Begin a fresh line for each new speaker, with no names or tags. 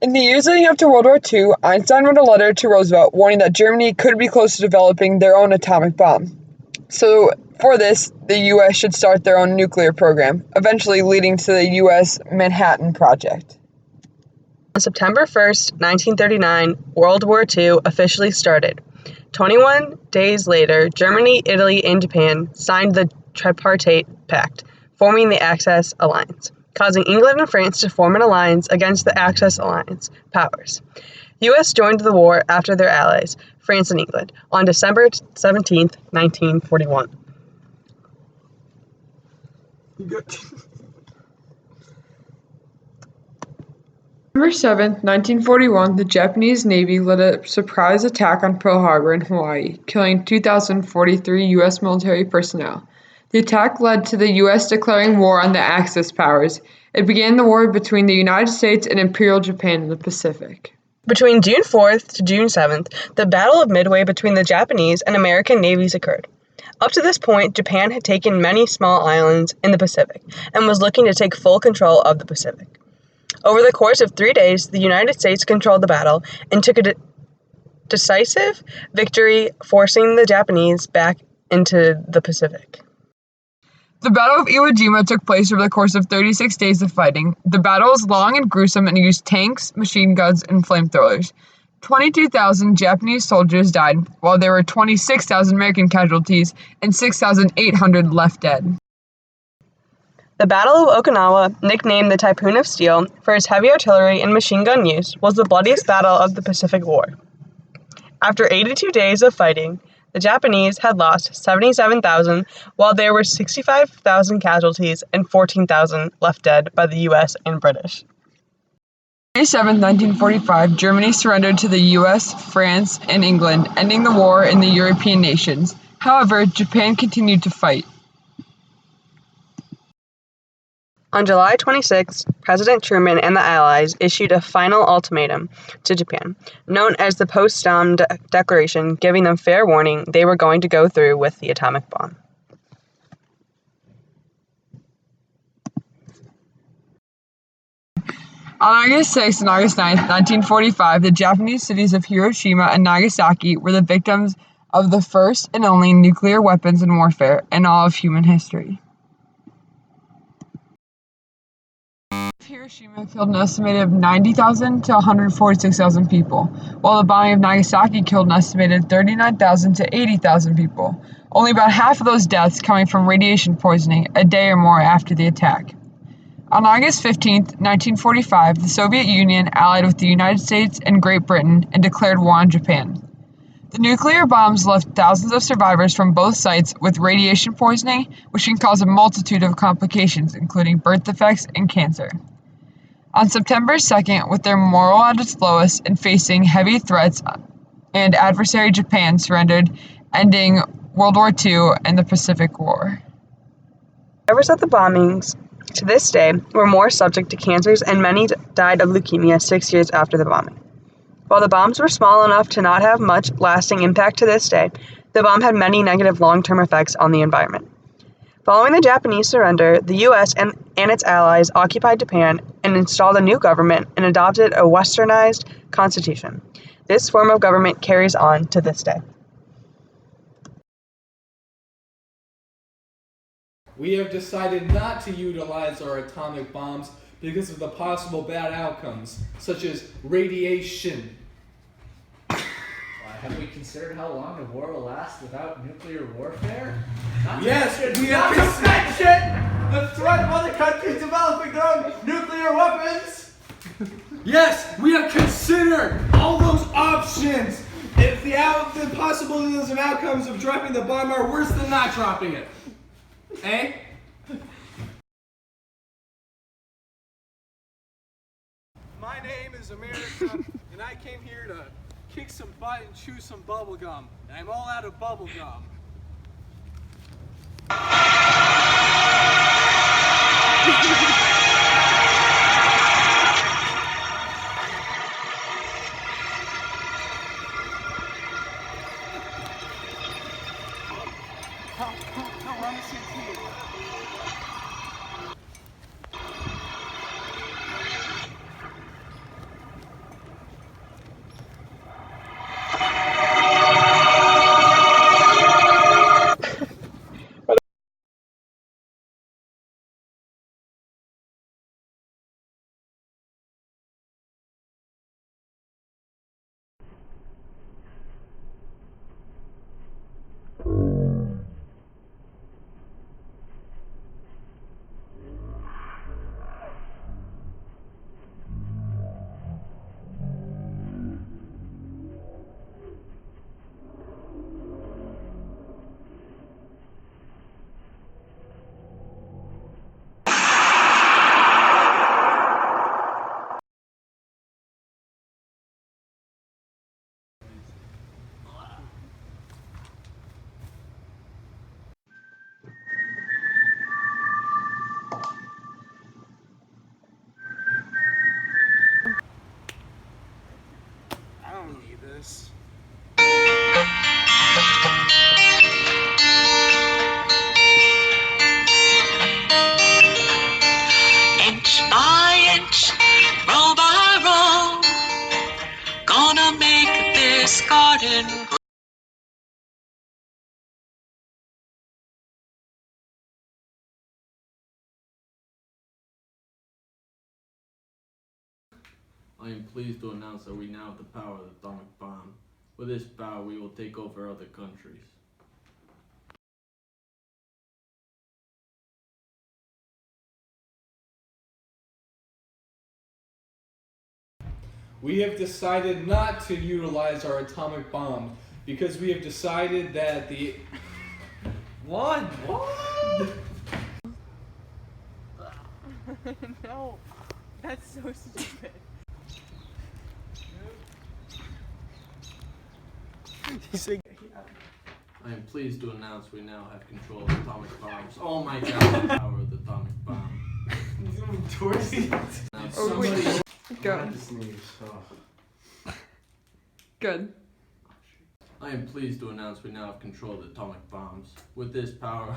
In the years leading up to World War II, Einstein wrote a letter to Roosevelt warning that Germany could be close to developing their own atomic bomb. So, for this, the U.S. should start their own nuclear program, eventually leading to the U.S. Manhattan Project.
On September 1st, 1939, World War II officially started. 21 days later, Germany, Italy, and Japan signed the Tripartite Pact, forming the Axis Alliance, causing England and France to form an alliance against the Axis Alliance powers. The U.S. joined the war after their allies, France and England, on December 17, 1941.
December 7th, 1941, the Japanese Navy led a surprise attack on Pearl Harbor in Hawaii, killing 2,043 U.S. military personnel. The attack led to the U.S. declaring war on the Axis powers. It began the war between the United States and Imperial Japan in the Pacific.
Between June 4th to June 7th, the Battle of Midway between the Japanese and American navies occurred. Up to this point, Japan had taken many small islands in the Pacific and was looking to take full control of the Pacific. Over the course of 3 days, the United States controlled the battle and took a decisive victory, forcing the Japanese back into the Pacific.
The Battle of Iwo Jima took place over the course of 36 days of fighting. The battle was long and gruesome and used tanks, machine guns, and flamethrowers. 22,000 Japanese soldiers died, while there were 26,000 American casualties and 6,800 left dead.
The Battle of Okinawa, nicknamed the Typhoon of Steel for its heavy artillery and machine gun use, was the bloodiest battle of the Pacific War. After 82 days of fighting, the Japanese had lost 77,000, while there were 65,000 casualties and 14,000 left dead by the U.S. and British.
May 7, 1945, Germany surrendered to the U.S., France, and England, ending the war in the European nations. However, Japan continued to fight.
On July 26, President Truman and the Allies issued a final ultimatum to Japan, known as the Potsdam Declaration, giving them fair warning they were going to go through with the atomic bomb.
On August 6 and August 9, 1945, the Japanese cities of Hiroshima and Nagasaki were the victims of the first and only nuclear weapons in warfare in all of human history. Hiroshima killed an estimated 90,000 to 146,000 people, while the bombing of Nagasaki killed an estimated 39,000 to 80,000 people, only about half of those deaths coming from radiation poisoning a day or more after the attack. On August 15, 1945, the Soviet Union allied with the United States and Great Britain and declared war on Japan. The nuclear bombs left thousands of survivors from both sites with radiation poisoning, which can cause a multitude of complications, including birth defects and cancer. On September 2nd, with their morale at its lowest and facing heavy threats, and adversary Japan surrendered, ending World War II and the Pacific War.
Survivors of the bombings, to this day, were more subject to cancers, and many died of leukemia 6 years after the bombing. While the bombs were small enough to not have much lasting impact to this day, the bomb had many negative long-term effects on the environment. Following the Japanese surrender, the U.S. and its allies occupied Japan and installed a new government and adopted a westernized constitution. This form of government carries on to this day.
We have decided not to utilize our atomic bombs because of the possible bad outcomes, such as radiation.
Have we considered how long the war will last without nuclear warfare?
Yes, we have
mention the threat of other countries developing their own nuclear weapons.
Yes, we have considered all those options. If the possibilities of outcomes of dropping the bomb are worse than not dropping it. Eh? My name is America, and I came here to kick some butt and chew some bubble gum. And I'm all out of bubble gum. we're on the same team. this.
Inch by inch, row by row, gonna make this garden grow.
I am pleased to announce that we now have the power of the atomic bomb. With this power, we will take over other countries.
We have decided not to utilize our atomic bomb because we have decided that the
What?
No, that's so stupid.
I am pleased to announce we now have control of atomic bombs. Oh my god, the power of the atomic bomb. Now, somebody-
Go. Good.
I am pleased to announce we now have control of the atomic bombs. With this power,